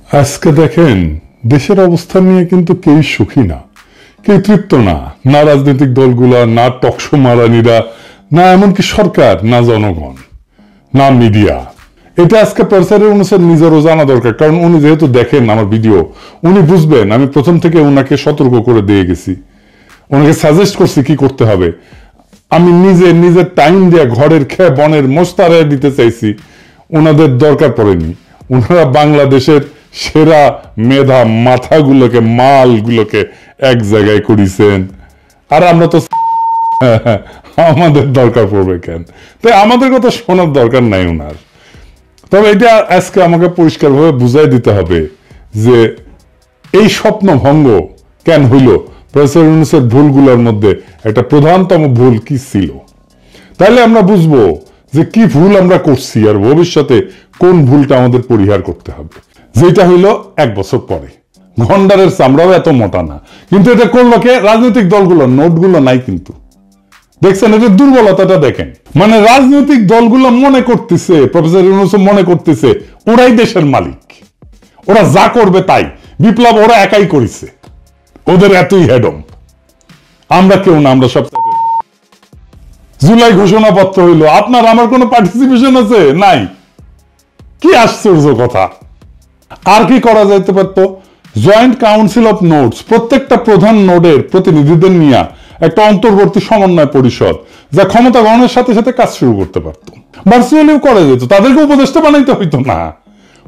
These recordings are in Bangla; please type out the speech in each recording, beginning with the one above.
আজকে দেখেন দেশের অবস্থা নিয়ে কিন্তু কেউ সুখী না, কেউ তৃপ্ত না, না রাজনৈতিক দলগুলা, না টকশো মারানিরা, না এমনকি সরকার, না জনগণ, না মিডিয়া। এটা আজকে প্রফেসর ইউনূসের নিজেরও জানা দরকার, কারণ উনি যেহেতু দেখেন আমার ভিডিও, উনি বুঝবেন আমি প্রথম থেকে ওনাকে সতর্ক করে দিয়ে গেছি, ওনাকে সাজেস্ট করছি কি করতে হবে। আমি নিজের টাইম দিয়ে ঘরের খেয়ে বনের মোস্তারায় দিতে চাইছি, ওনাদের দরকার পড়েনি। ওনারা বাংলাদেশের সেরা মেধা মাথাগুলোকে, মালগুলোকে এক জায়গায় করেছেন, আর আমরা তো আমাদের দরকার পড়বে কেন? তাই আমাদের কথা শোনার দরকার নাই ওনার। তবে এটা আজকে আমাকে পরিষ্কারভাবে বুঝাই দিতে হবে যে এই স্বপ্ন ভঙ্গ কেন হইল, প্রফেসর ইউনূসের ভুলগুলোর মধ্যে একটা প্রধানতম ভুল কি ছিল, তাহলে আমরা বুঝবো যে কি ভুল আমরা করছি আর ভবিষ্যতে কোন ভুলটা আমাদের পরিহার করতে হবে। যেটা হইল 1 বছর পরে। গন্ডারের চামড়াও এত মোটা না, কিন্তু এটা করলো কে? রাজনৈতিক দলগুলো। নোটগুলো নাই কিন্তু, দেখছেন? এটা দুর্বলতাটা দেখেন। মানে রাজনৈতিক দলগুলো মনে করতেছে, প্রফেসর ইউনূস মনে করতেছে ওরাই দেশের মালিক, ওরা যা করবে তাই। বিপ্লব ওরা একাই করেছে, ওদের এতই হেডম, আমরা কেউ না, আমরা সব। জুলাই ঘোষণাপত্র হইল, আপনার আমার কোনো পার্টিসিপেশন আছে? নাই। কি আশ্চর্য কথা! আর কি করা যেতে পারতো? জয়েন্ট কাউন্সিল অফ নোটস, প্রত্যেকটা প্রধান নোডের প্রতিনিধিদের নিয়ে একটা অন্তর্বর্তী সমন্বয় পরিষদ, যা ক্ষমতা গ্রহণের সাথে সাথে কাজ শুরু করতে পারতো। ভার্চুয়ালিও করা যেত, তাদেরকে উপদেষ্টা বানাইতে হইতো না,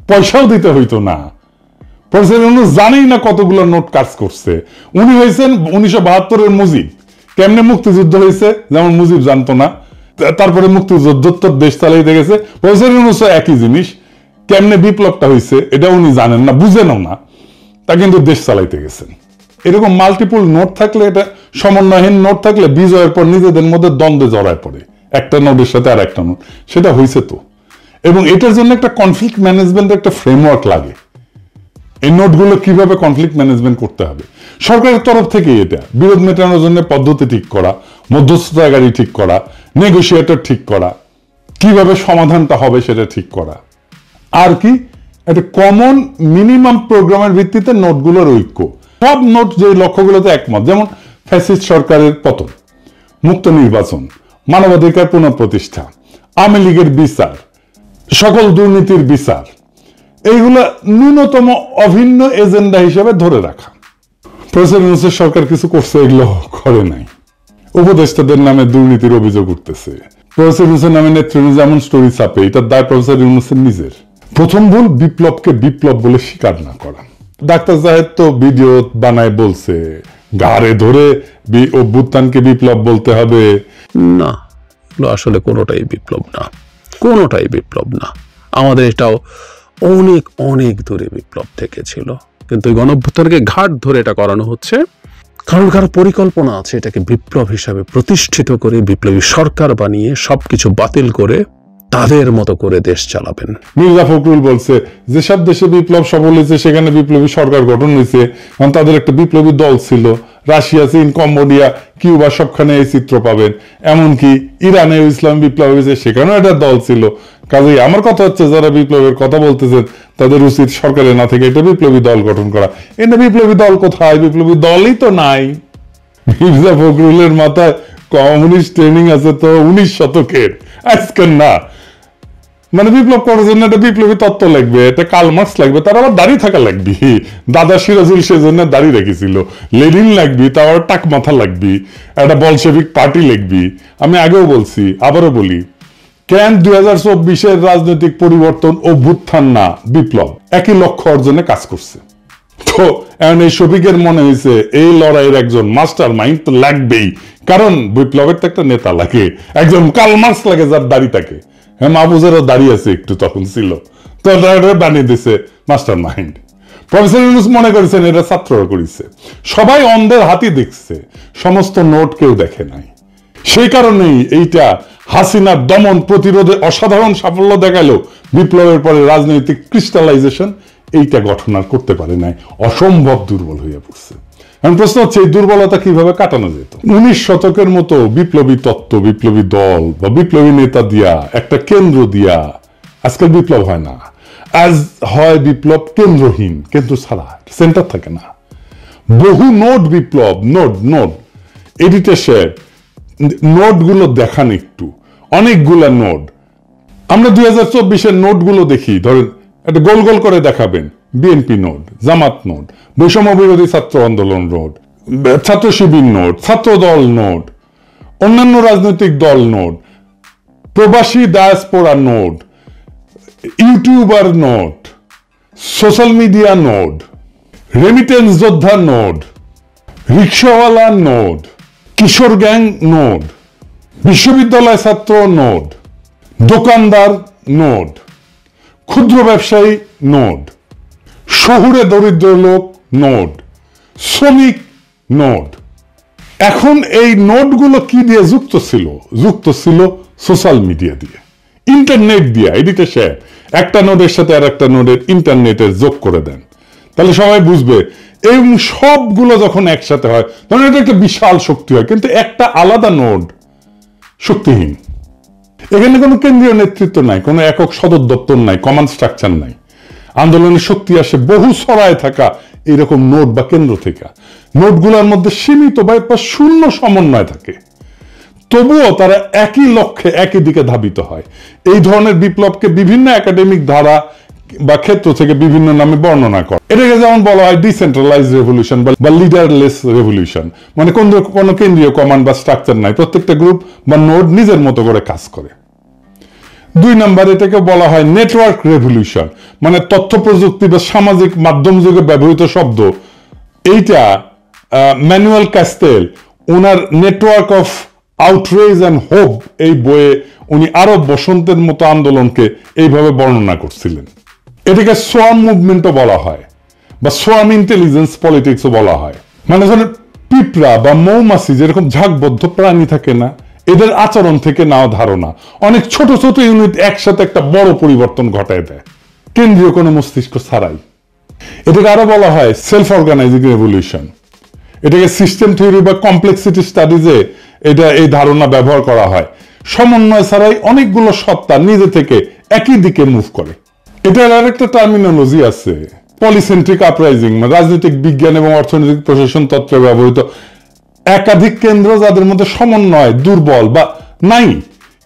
পয়সাও দিতে হইতো না। প্রফেসর ইউনূস জানেই না কতগুলো নোট কাজ করছে। উনি হয়েছেন 1972-এর মুজিব। কেমনে মুক্তিযুদ্ধ হয়েছে যেমন মুজিব জানতো না, তারপরে মুক্তিযুদ্ধোত্তর দেশ চালাইতে গেছে। প্রফেসর ইউনূস একই জিনিস, কেমনে বিপ্লবটা হয়েছে এটা উনি জানেন না, বুঝেনও না, তা কিন্তু দেশ চালাইতে গেছেন। এরকম মাল্টিপল নোট থাকলে, এটা সমন্বয়হীন নোট থাকলে বিজয়ের পর নিজেদের মধ্যে দ্বন্দ্বে জড়ায় পড়ে, একটা নোটের সাথে আর একটা নোট। সেটা হয়েছে তো। এবং এটার জন্য একটা কনফ্লিক্ট ম্যানেজমেন্ট, একটা ফ্রেমওয়ার্ক লাগে। এই নোটগুলো কিভাবে কনফ্লিক্ট ম্যানেজমেন্ট করতে হবে, সরকারের তরফ থেকে এটা বিরোধ মেটানোর জন্য পদ্ধতি ঠিক করা, মধ্যস্থতাকারী ঠিক করা, নেগোসিয়েটর ঠিক করা, কিভাবে সমাধানটা হবে সেটা ঠিক করা, আর কি একটা কমন মিনিমাম প্রোগ্রামের ভিত্তিতে নোটগুলোর ঐক্য। সব নোট যে লক্ষ্যগুলোতে একমত, যেমন ফ্যাসিস্ট সরকারের পতন, মুক্ত নির্বাচন, মানবাধিকার পুনঃপ্রতিষ্ঠা, আওয়ামী লীগের বিচার, সকল দুর্নীতির বিচার, এইগুলো ন্যূনতম অভিন্ন এজেন্ডা হিসেবে ধরে রাখা। প্রফেসর ইউনূসের সরকার কিছু করছে? এগুলো করে নাই। উপদেষ্টাদের নামে দুর্নীতির অভিযোগ উঠতেছে, প্রফেসর ইউনূসের নামে নেতৃত্ব যেমন স্টোরি ছাপে, এটার দায় প্রফেসর ইউনূসের নিজের। প্রথম ভুল, বিপ্লবকে বিপ্লব বলে স্বীকার না করা। ডাক্তার জাহেদ তো ভিডিও বানায় বলছে ঘাড়ে ধরে অভ্যুত্থানকে বিপ্লব বলতে হবে না, আসলে কোনোটাই বিপ্লব না, কোনোটাই বিপ্লব না। আমাদের এটাও অনেক অনেক দূরে বিপ্লব থেকে ছিল, কিন্তু গণঅভ্যুত্থানকে ঘাট ধরে এটা করানো হচ্ছে, কারণ কারো পরিকল্পনা আছে এটাকে বিপ্লব হিসাবে প্রতিষ্ঠিত করে, বিপ্লবী সরকার বানিয়ে সবকিছু বাতিল করে তাদের মতো করে দেশ চালাবেন। মির্জা ফখরুল বলছে যেসব দেশে বিপ্লব সফল হয়েছে সেখানে বিপ্লবী সরকার গঠন হয়েছে, কারণ তাদের একটা বিপ্লবী দল ছিল। রাশিয়া, চীন, কম্বোডিয়া, কিউবা সবখানে এই চিত্র পাবেন। এমনকি ইরানে ইসলামী বিপ্লব হয়েছে, সেখানেও একটা দল ছিল। কাজেই আমার কথা হচ্ছে, যারা বিপ্লবের কথা বলতেছেন তাদের উচিত সরকারে না থেকে এটা বিপ্লবী দল গঠন করা। এটা বিপ্লবী দল কোথায়? বিপ্লবী দলই তো নাই। মির্জা ফখরুলের মাথায় কমিউনিস্ট ট্রেনিং আছে তো 19 শতকের, আজকের না। মানে বিপ্লব করার জন্য একটা বিপ্লবী তত্ত্ব লাগবে, একটা কার্ল মার্কস লাগবে, তার আবার দাড়ি থাকা লাগবে। দাদা সিরাজুল সেজন্য দাড়ি রেখেছিল। লেনিন লাগবি, তার আবার টাক মাথা লাগবি, একটা বলশেভিক পার্টি লাগবি। আমি আগেও বলছি, আবারও বলি, কেন 2024-এর রাজনৈতিক পরিবর্তন অভ্যুত্থান না বিপ্লব একই লক্ষ্য অর্জনে কাজ করছে। তো এখন এই শফিকের মনে হয়েছে এই লড়াইয়ের একজন মাস্টার মাইন্ড তো লাগবেই, কারণ বিপ্লবের তো একটা নেতা লাগে, একজন কার্ল মার্কস লাগে যার দাড়ি থাকে। হ্যাঁ, মাহফুজেরও দাঁড়িয়ে আছে একটু, তখন ছিল তো, বানিয়ে দিছে মাস্টার মাইন্ড। প্রফেসর ইউনূস মনে করেছেন এটা ছাত্ররা করেছে। সবাই অন্ধের হাতি দেখছে, সমস্ত নোট কেউ দেখে নাই। সেই কারণেই এইটা হাসিনার দমন প্রতিরোধে অসাধারণ সাফল্য দেখালো, বিপ্লবের পরে রাজনৈতিক ক্রিস্টালাইজেশন এইটা গঠন আর করতে পারে নাই, অসম্ভব দুর্বল হয়ে পড়ছে। এখন প্রশ্ন হচ্ছে এই দুর্বলতা কিভাবে কাটানো যেত? 19 শতকের মতো বিপ্লবী তত্ত্ব, বিপ্লবী দল বা বিপ্লবী নেতা দিয়া, একটা কেন্দ্র দিয়া আজকাল বিপ্লব হয় না। আজ হয় বিপ্লব কেন্দ্রহীন, কেন্দ্র ছাড়া সেন্টার থাকে না। বহু নোট বিপ্লব, নোট নোট এডিটর সাহেব নোটগুলো দেখান একটু, অনেকগুলা নোট। আমরা 2024-এর নোটগুলো দেখি, ধরেন একটা গোল গোল করে দেখাবেন, বিএনপি নোট, জামাত নোট, বৈষম্য বিরোধী ছাত্র আন্দোলন নোট, ছাত্র শিবির নোট, ছাত্র দল নোট, অন্যান্য রাজনৈতিক দল নোট, প্রবাসী diaspora note, YouTuber note, social media note, remittance যোদ্ধা নোট, রিক্সাওয়ালা নোট, কিশোর গ্যাং নোট, বিশ্ববিদ্যালয় ছাত্র নোট, দোকানদার নোট, ক্ষুদ্র ব্যবসায়ী নোট, শহুরে দরিদ্র লোক নোট, শ্রমিক নোট। এখন এই নোটগুলো কি দিয়ে যুক্ত ছিল? যুক্ত ছিল সোশ্যাল মিডিয়া দিয়ে, ইন্টারনেট দিয়ে। এডিটর সাহেব একটা নোটের সাথে আর একটা নোটের ইন্টারনেটের যোগ করে দেন, তাহলে সবাই বুঝবে। এবং সবগুলো যখন একসাথে হয় তখন এটা একটা বিশাল শক্তি হয়, কিন্তু একটা আলাদা নোট শক্তিহীন। এখানে কোনো কেন্দ্রীয় নেতৃত্ব নাই, কোনো একক সদর দপ্তর নাই, কমান্ড স্ট্রাকচার নাই। আন্দোলনের শক্তি আসে বহু ছড়ায় থাকা এইরকম নোট বা কেন্দ্র থেকে। নোটগুলোর মধ্যে সীমিত বা শূন্য সমন্বয় থাকে, তবুও তারা একই লক্ষ্যে একই দিকে ধাবিত হয়। এই ধরনের বিপ্লবকে বিভিন্ন একাডেমিক ধারা বা ক্ষেত্র থেকে বিভিন্ন নামে বর্ণনা করে। এটাকে যেমন বলা হয় ডিসেন্ট্রালাইজ রেভলিউশন বা লিডারলেস রেভলিউশন, মানে কোনো কেন্দ্রীয় কমান্ড বা স্ট্রাকচার নাই, প্রত্যেকটা গ্রুপ বা নোড নিজের মতো করে কাজ করে। 2 নম্বর, এটাকে বলা হয় নেটওয়ার্ক রেভলিউশন, মানে তথ্য প্রযুক্তি বা সামাজিক মাধ্যম যুগে ব্যবহৃত শব্দ। এইটা Manuel castle owner network of outrage and hope এই বইয়ে উনি আরব বসন্তের মতো আন্দোলনকে এইভাবে বর্ণনা করছিলেন। এটাকে সোয়ার্ম মুভমেন্টও বলা হয় বা সোয়ার্ম ইন্টেলিজেন্স পলিটিক্সও বলা হয়। মানে ধরেন পিঁপড়া বা মৌমাছি যেরকম ঝাঁকবদ্ধ প্রাণী থাকে না, এদের আচরণ থেকে নেওয়া ধারণা অনেক ছোট ছোট ইউনিট একসাথে একটা বড় পরিবর্তন ঘটায় দেয়, কেন্দ্রীয় কোনো মস্তিষ্ক ছাড়াই। এটাকে আরো বলা হয় সেলফ অর্গানাইজিং রেভলিউশন। এটাকে সিস্টেম থিওরি বা কমপ্লেক্সিটি স্টাডিজে এটা এই ধারণা ব্যবহার করা হয়। সমন্বয় ছাড়াই অনেকগুলো সত্তা নিজে থেকে একই দিকে মুভ করে। এটার আরেকটা টার্মিনোলজি আছে, পলিসেন্ট্রিক আপরাইজিং, রাজনৈতিক বিজ্ঞান এবং অর্থনৈতিক প্রশাসন তত্ত্বে ব্যবহৃত একাধিক কেন্দ্র যাদের মধ্যে সমন্বয় দুর্বল বা নাই,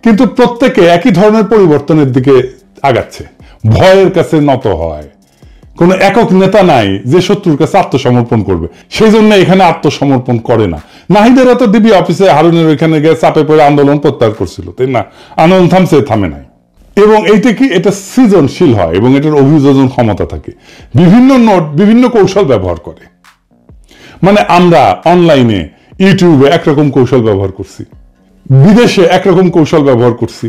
কিন্তু প্রত্যেকে একই ধরনের পরিবর্তনের দিকে আগাচ্ছে, ভয়ের কাছে নত হয়। কোনো একক নেতা নাই যে শত্রুর কাছে আত্মসমর্পণ করবে, সেই জন্য এখানে আত্মসমর্পণ করে না। নাহিদেরা তো ডিবি অফিসে হারুনের ওইখানে গিয়ে চাপে পড়ে আন্দোলন প্রত্যাহার করছিল, তাই না? আন্দোলন থামে নাই। এবং এইটা কি, এটা সৃজনশীল হয় এবং এটার অভিযোজন ক্ষমতা থাকে। বিভিন্ন নোট বিভিন্ন কৌশল ব্যবহার করে। মানে আমরা অনলাইনে ইউটিউবে একরকম কৌশল ব্যবহার করছি, বিদেশে একরকম কৌশল ব্যবহার করছি।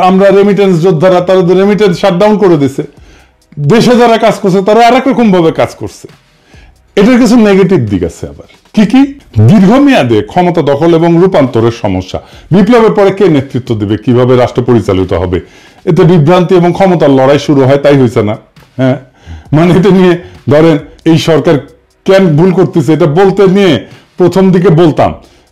আমরা রেমিটেন্স যোদ্ধারা তাদের রেমিটেন্স শাটডাউন করে দিছে, দেশে যারা কাজ করছে তারা আরেক রকম ভাবে কাজ করছে। এটার কিছু নেগেটিভ দিক আছে আবার। কি দীর্ঘমেয়াদে ক্ষমতা দখল এবং রূপান্তরের সমস্যা। বিপ্লবের পরে কে নেতৃত্ব দেবে, কিভাবে রাষ্ট্র পরিচালিত হবে, এতে বিভ্রান্তি এবং ক্ষমতার লড়াই শুরু হয়, তাই হয়েছে না? হ্যাঁ, মানে এটা নিয়ে ধরেন এই সরকার কেন ভুল করতেছে এটা বলতে নিয়ে প্রথম দিকে বলতাম,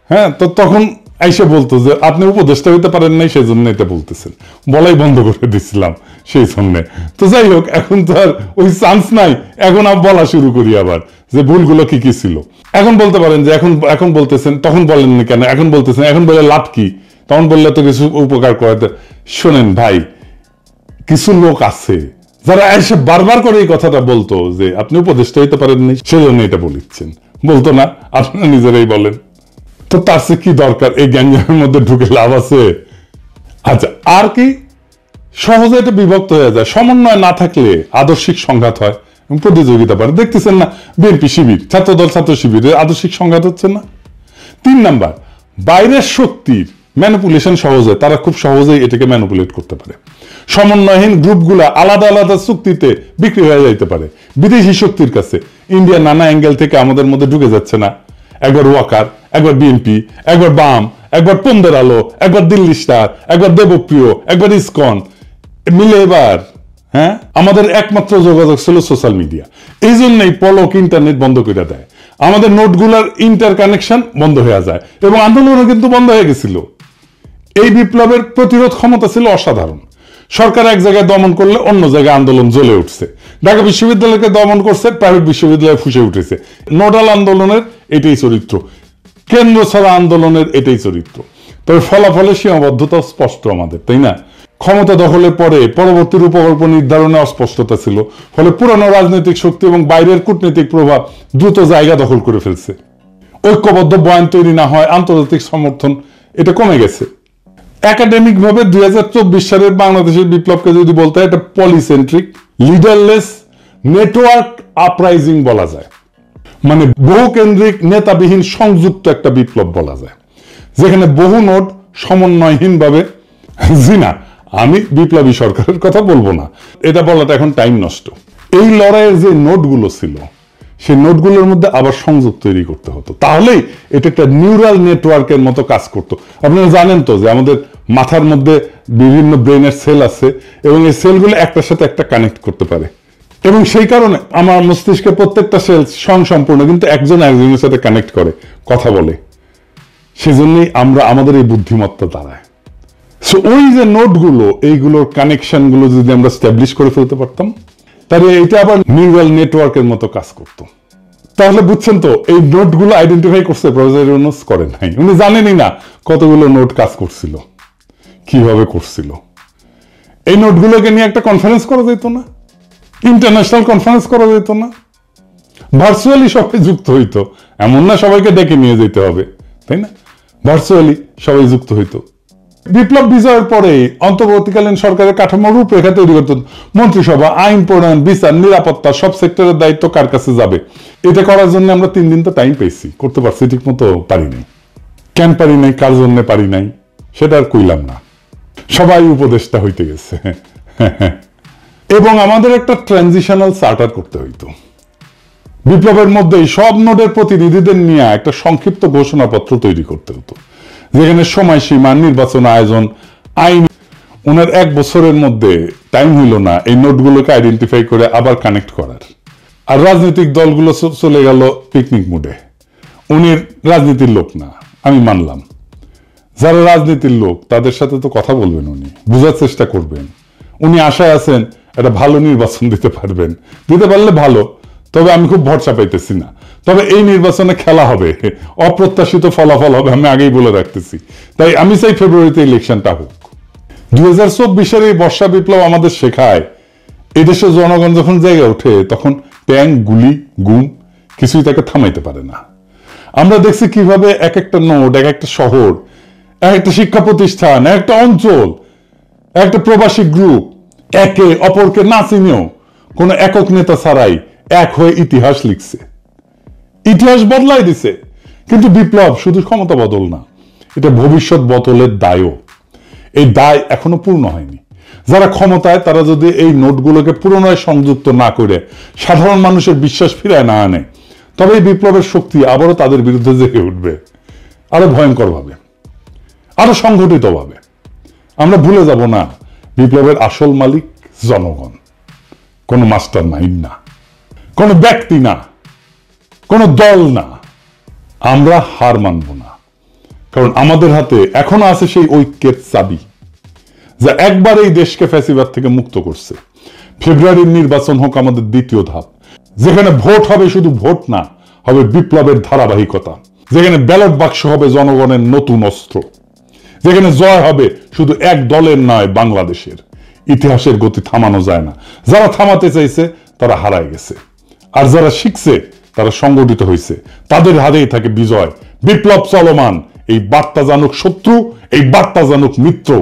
হ্যাঁ, তো তখন আইসে বলতো যে আপনি উপদেষ্টা হইতে পারেন নাই, সেই জন্য এটা বলতেছেন, বলাই বন্ধ করে দিছিলাম সেই জন্য। তো যাই হোক, এখন তো আর ওই চান্স নাই, এখন বলা শুরু করি আবার যে ভুলগুলো কি কি ছিল। এখন বলতে পারেন যে এখন বলতেছেন, তখন বলেননি কেন, এখন বলতেছেন, এখন বলে লাভ কি, তখন বললে তো কিছু উপকার করাতে। শোনেন ভাই, কিছু লোক আছে যারা এসে বারবার করে এই কথাটা বলতো যে আপনি উপদেষ্টা হইতে পারেননি, সেজন্য এটা বলিচ্ছেন, বলতো না? আপনারা নিজেরাই বলেন তো, তার চেয়ে কি দরকার এই গ্যাঞ্জামের মধ্যে ঢুকে লাভ আছে? আচ্ছা, আর কি, সহজে এটা বিভক্ত হয়ে যায়। সমন্বয় না থাকলে আদর্শিক সংঘাত হয় এবং প্রতিযোগিতা বাড়ে। দেখতেছেন না, বিএনপি শিবির, ছাত্রদল ছাত্র শিবিরের আদর্শিক সংঘাত হচ্ছে না? 3 নাম্বার, বাইরের শক্তির ম্যানিপুলেশন সহজে, তারা খুব সহজেই এটাকে ম্যানিপুলেট করতে পারে। সমন্বয়হীন গ্রুপগুলা আলাদা আলাদা চুক্তিতে বিক্রি হয়ে যাইতে পারে বিদেশি শক্তির কাছে। ইন্ডিয়া নানা অ্যাঙ্গেল থেকে আমাদের মধ্যে ঢুকে যাচ্ছে না, একবার ওয়াকার, একবার বিএনপি, একবার বাম, একবার পন্দের আলো, একবার দিল্লি স্টার, একবার দেবপ্রিয়, একবার ইসকন মিলে এবার, হ্যাঁ, আমাদের একমাত্র যোগাযোগ ছিল সোশ্যাল মিডিয়া। এই জন্যই পলক ইন্টারনেট বন্ধ করে দেয়, আমাদের নোটগুলার ইন্টার কানেকশন বন্ধ হয়ে যায় এবং আন্দোলনও কিন্তু বন্ধ হয়ে গেছিল। এই বিপ্লবের প্রতিরোধ ক্ষমতা ছিল অসাধারণ। সরকার এক জায়গায় দমন করলে অন্য জায়গায় আন্দোলন জ্বলে উঠছে। ঢাকা বিশ্ববিদ্যালয়কে দমন করছে, প্রাইভেট বিশ্ববিদ্যালয় ফুসে উঠেছে। নোডাল আন্দোলনের এটাই চরিত্র, কেন্দ্র ছাড়া আন্দোলনের এটাই চরিত্র। তবে ফলাফলের সীমাবদ্ধতা স্পষ্ট আমাদের, তাই না? ক্ষমতা দখলের পরে পরবর্তী রূপকল্প নির্ধারণে অস্পষ্টতা ছিল, ফলে পুরানো রাজনৈতিক শক্তি এবং বাইরের কূটনৈতিক প্রভাব দ্রুত জায়গা দখল করে ফেলছে। ঐক্যবদ্ধ বয়ান তৈরি না হয়, আন্তর্জাতিক সমর্থন এটা কমে গেছে। একাডেমিক ভাবে 2024 সালের বাংলাদেশের বিপ্লবকে যদি বলতে হয়, এটা পলিসেন্ট্রিক, লিডারলেস, নেটওয়ার্ক আপরাইজিং বলা যায়। মানে বহুকেন্দ্রিক, নেতাবিহীন, সংযুক্ত একটা বিপ্লব বলা যায়, যেখানে বহু নোট সমন্বয়হীনভাবে, জি না, আমি বিপ্লবী সরকারের কথা বলবো না, এটা বলাটা এখন টাইম নষ্ট। এই লড়াইয়ের যে নোটগুলো ছিল, সেই নোটগুলোর মধ্যে আবার সংযোগ তৈরি করতে হতো, তাহলেই এটা একটা নিউরাল নেটওয়ার্কের মতো কাজ করতো। আপনারা জানেন তো যে আমাদের মাথার মধ্যে বিভিন্ন ব্রেনের সেল আছে, এবং এই সেলগুলো একটার সাথে একটা কানেক্ট করতে পারে, এবং সেই কারণে আমার মস্তিষ্কের প্রত্যেকটা সেল স্বয়ংসম্পূর্ণ, কিন্তু একজন একজনের সাথে কানেক্ট করে, কথা বলে। সেজন্যই আমরা আমাদের এই বুদ্ধিমত্তা দাঁড়ায়। সো ওই যে নোটগুলো, এইগুলোর কানেকশনগুলো যদি আমরা স্ট্যাবলিশ করে ফেলতে পারতাম, তাহলে এটা আবার নিউরাল নেটওয়ার্কের মতো কাজ করতো। তাহলে বুঝছেন তো, এই নোটগুলো আইডেন্টিফাই করছে প্রফেসর ইউনূস, করেন নাই। উনি জানেনই না কতগুলো নোট কাজ করছিল, কিভাবে করছিল। এই নোটগুলোকে নিয়ে একটা কনফারেন্স করা যেত না? ইন্টারন্যাশনাল কনফারেন্স করা যেত না? ভার্চুয়ালি সবাই যুক্ত হইতো, এমন না সবাইকে ডেকে নিয়ে যেতে হবে, তাই না? ভার্চুয়ালি সবাই যুক্ত হইতো। বিপ্লব বিজয়ের পরে অন্তর্বর্তীকালীন সরকারের কাঠামোর রূপরেখা তৈরি করতে মন্ত্রিসভা, আইন প্রণয়ন, বিচার, নিরাপত্তা, সব সেক্টরের দায়িত্ব কার কাছে যাবে, এটা করার জন্য আমরা 3 দিন তো টাইম পেয়েছি, করতে পারছি ঠিক মতো পারি নাই। কেন পারি নাই, কার জন্য পারি নাই, সেটা আর কইলাম না, সবাই উপদেষ্টা হইতে গেছে। এবং আমাদের একটা ট্রানজিশনাল চার্টার করতে হইতো। বিপ্লবের মধ্যেই সব নোডের প্রতিনিধিদের নিয়ে একটা সংক্ষিপ্ত ঘোষণাপত্র তৈরি করতে হতো, যেখানে সময়সীমা, নির্বাচন আয়োজন, আইন। ওনার 1 বছরের মধ্যে টাইম হইল না এই নোটগুলোকে আইডেন্টিফাই করে আবার কানেক্ট করার। আর রাজনৈতিক দলগুলো চলে গেল পিকনিক মুডে। উনি রাজনীতির লোক না, আমি মানলাম। যারা রাজনীতির লোক তাদের সাথে তো কথা বলবেন, উনি বোঝার চেষ্টা করবেন। উনি আশায় আছেন একটা ভালো নির্বাচন দিতে পারবেন, দিতে পারলে ভালো, তবে আমি খুব ভরসা পাইতেছি না। তবে এই নির্বাচনে খেলা হবে, অপ্রত্যাশিত ফলাফল হবে, আমি আগেই বলে রাখতেছি। তাই আমি চাই ফেব্রুয়ারিতে ইলেকশনটা হোক। 2024 এই বর্ষা বিপ্লব আমাদের শেখায়, এদেশে জনগণ যখন জেগে ওঠে, তখন ট্যাঙ্ক, গুলি, গুম কিছুই তাকে থামাইতে পারে না। আমরা দেখছি কিভাবে এক একটা নোড, এক একটা শহর, এক একটা শিক্ষা প্রতিষ্ঠান, এক একটা অঞ্চল, একটা প্রবাসী গ্রুপ একে অপরকে না চিনেও কোনো একক নেতা ছাড়াই এক হয়ে ইতিহাস লিখছে, ইতিহাস বদলাই দিছে। কিন্তু বিপ্লব শুধু ক্ষমতা বদল না, এটা ভবিষ্যৎ বদলের দায়ও। এই দায় এখনো পূর্ণ হয়নি। যারা ক্ষমতায়, তারা যদি এই নোটগুলোকে পুনরায় সংযুক্ত না করে সাধারণ মানুষের বিশ্বাস ফিরায় না আনে, তবে এই বিপ্লবের শক্তি আবারও তাদের বিরুদ্ধে জেগে উঠবে, আরো ভয়ঙ্কর ভাবে, আরো সংগঠিত ভাবে। আমরা ভুলে যাব না, বিপ্লবের আসল মালিক জনগণ, কোনো মাস্টার মাইন্ড না, কোনো ব্যক্তি না, কোনো দল না। আমরা হার মানব না, কারণ আমাদের হাতে এখনো আছে সেই ঐক্যের চাবি, যা একবার এই দেশকে ফ্যাসিবাদ থেকে মুক্ত করছে। ফেব্রুয়ারির নির্বাচন হোক আমাদের দ্বিতীয় ধাপ, যেখানে ভোট হবে শুধু ভোট না, হবে বিপ্লবের ধারাবাহিকতা, যেখানে ব্যালট বাক্স হবে জনগণের নতুন অস্ত্র, যেখানে জয় হবে শুধু এক দলের নয়, বাংলাদেশের। ইতিহাসের গতি থামানো যায় না। যারা থামাতে চাইছে তারা হারায় গেছে, আর যারা শিখছে তারা সংগঠিত হয়েছে, তাদের হাতেই থাকে বিজয়। বিপ্লব চলমান, এই বার্তা জানুক শত্রু, এই বার্তা জানুক মিত্র।